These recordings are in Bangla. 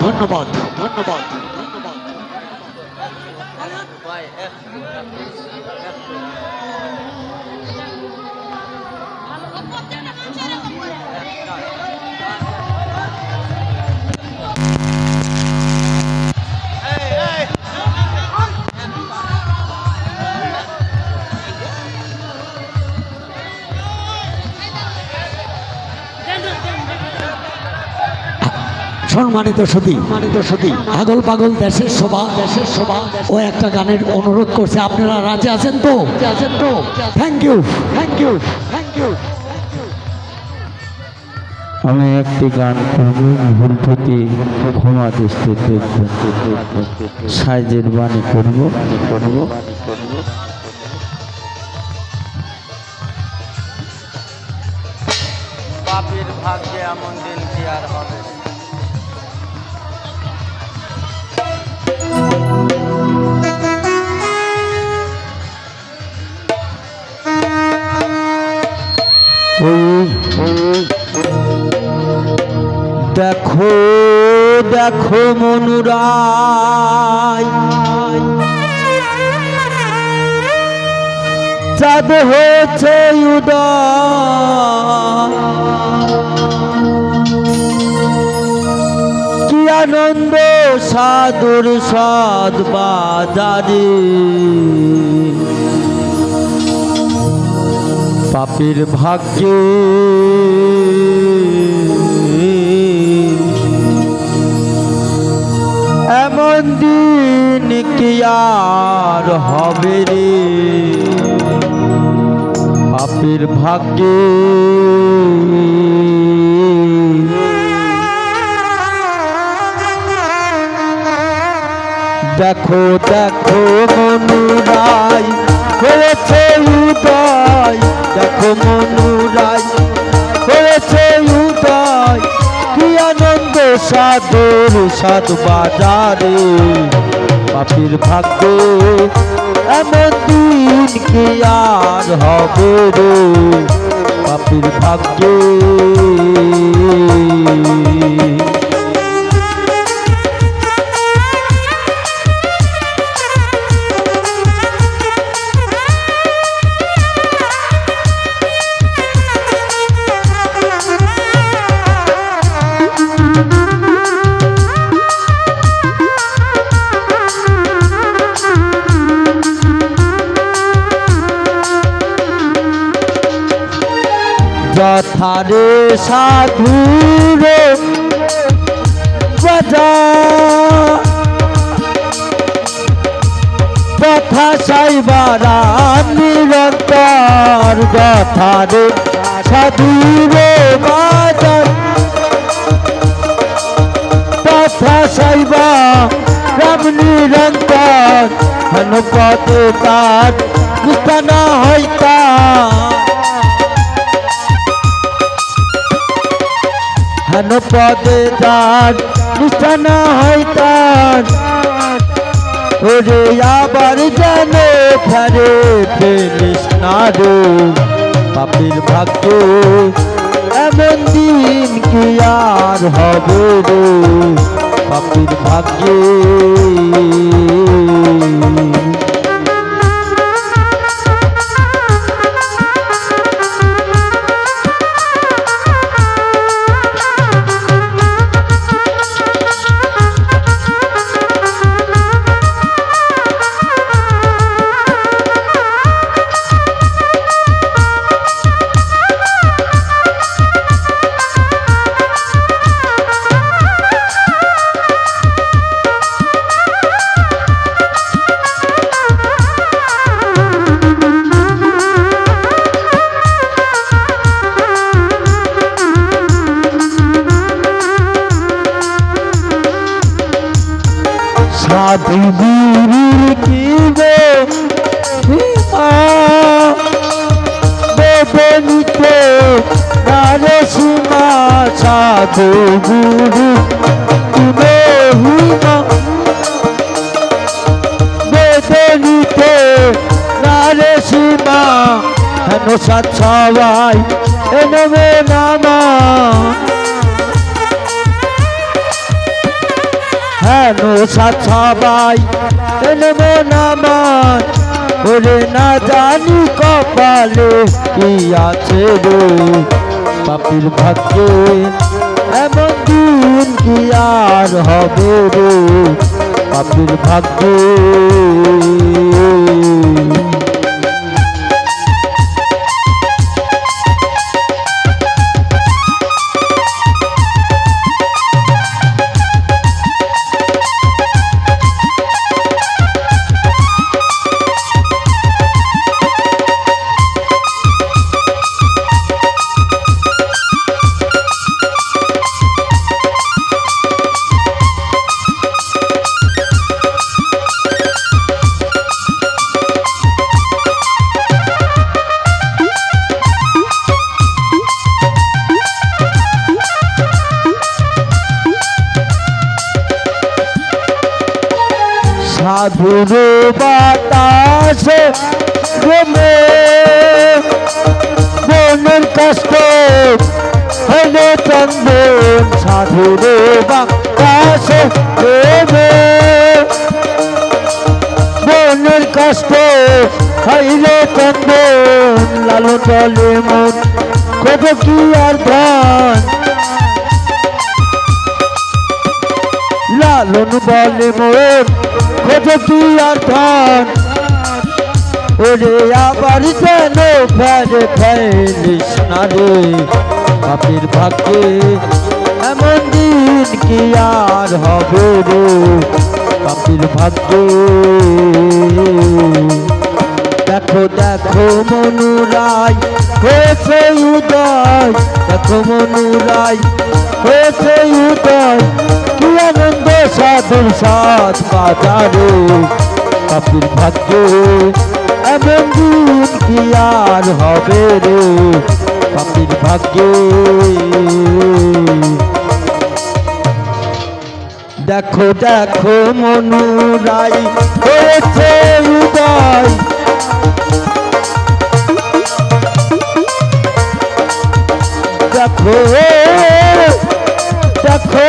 ধন্যবাদ ধন্যবাদ। সম্মানিত সতী আগল পাগল দেশের শোভা ও একটা গানের অনুরোধ করছে, আপনারা রাজি আছেন তো? Thank you. আমি একটি গান করব, ভুল ত্রুটি ক্ষমা দৃষ্টিতে সাইজের বাণী করব। পাপীর ভাগ্যে এমন দিন কি আর হবে? দেখো দেখো মনুরাই, চাঁদ হয়েছে উদয়, কি আনন্দ সাধুর সাদ বাজারে, পাপীর ভাগ্যে এমন দিন কি আর হবে রে, পাপীর ভাগ্যে দেখো দেখো মনুরাই হয়েছে উদয়, দেখো মনুরাই হয়েছে উদয়, কি আনন্দ সাধুর সাধ বাজারে, পাপীর ভাগ্যে এমন দিন কি আর হবে রে, পাপীর ভাগ্যে যথারে সাধুরে বাজা, তথা সাইবারা নিরন্তর, যথারে সাধুরে বাজার, তথা সাইবা রাম নিরন্তর, হেন পদে তার নিষ্ঠানা হইতা, হেন পদে তার নিষ্ঠানা হইতার, ওরে আবার যেন ফেরে ফেলিস না রে, পাপীর ভাগ্যে এমন দিন কি আর হবে রে, পাপীর ভাগ্যে সাধু গুরুর কি গো বেদনিতে নারে সীমা, সাধু গুরু তুমি হিমা, বেদনিতে নারে সীমা, হেন সাত সবাই এনবে নামা, হেন সাত সবাই এলে মন আমার ওরে না জানি কপালে কি আছে রে পাপির ভাগ্যে এমন দিন কি আর হবে রে পাপির ভাগ্যে সাধুর বাতাসে গেলে মনের কষ্ট হলে চন্দন সাধুর বাতাসে গেলে মনের কষ্ট হইলে চন্দন লালন বলে মন কত কি আর ধন লালন বলে মন কত কি আর ধন ওরে আবার যেন ফেরে ফেলিস না রে পাপির ভাগ্যে এমন দিন কি আর হবে রে পাপির ভাগ্যে দেখো দেখো মনুরাই হয়েছে উদয় দেখো মনুরাই হয়েছে উদয় কি আনন্দ সাধুর সাথ বাজারে পাপির ভাগ্যে এমন দিন কি আর হবে রে পাপির ভাগ্যে দেখো দেখো মনুরাই হয়েছে উদয় দেখো দেখো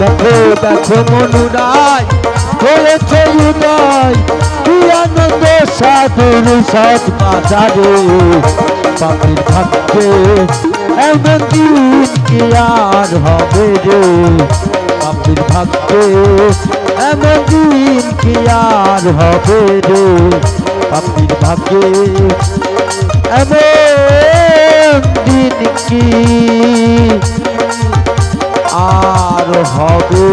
দেখো দেখো মনুরাই হয়েছে উদয় কি আনন্দ সাধুর সাধ বাজারে পাপির ভাগ্যে এমন দিন কি আর হবে রে পাপির ভাগ্যে এমন দিন কি আর হবে রে পাপির ভাগ্যে এমন দিন কি আর হবে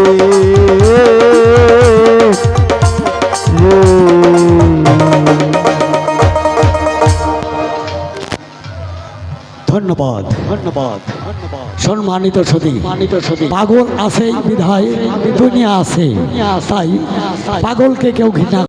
ধন্যবাদ ধন্যবাদ সম্মানিত সতী পাগল আছে বিধায় দুনিয়া আছে তাই পাগলকে কেউ ঘৃণা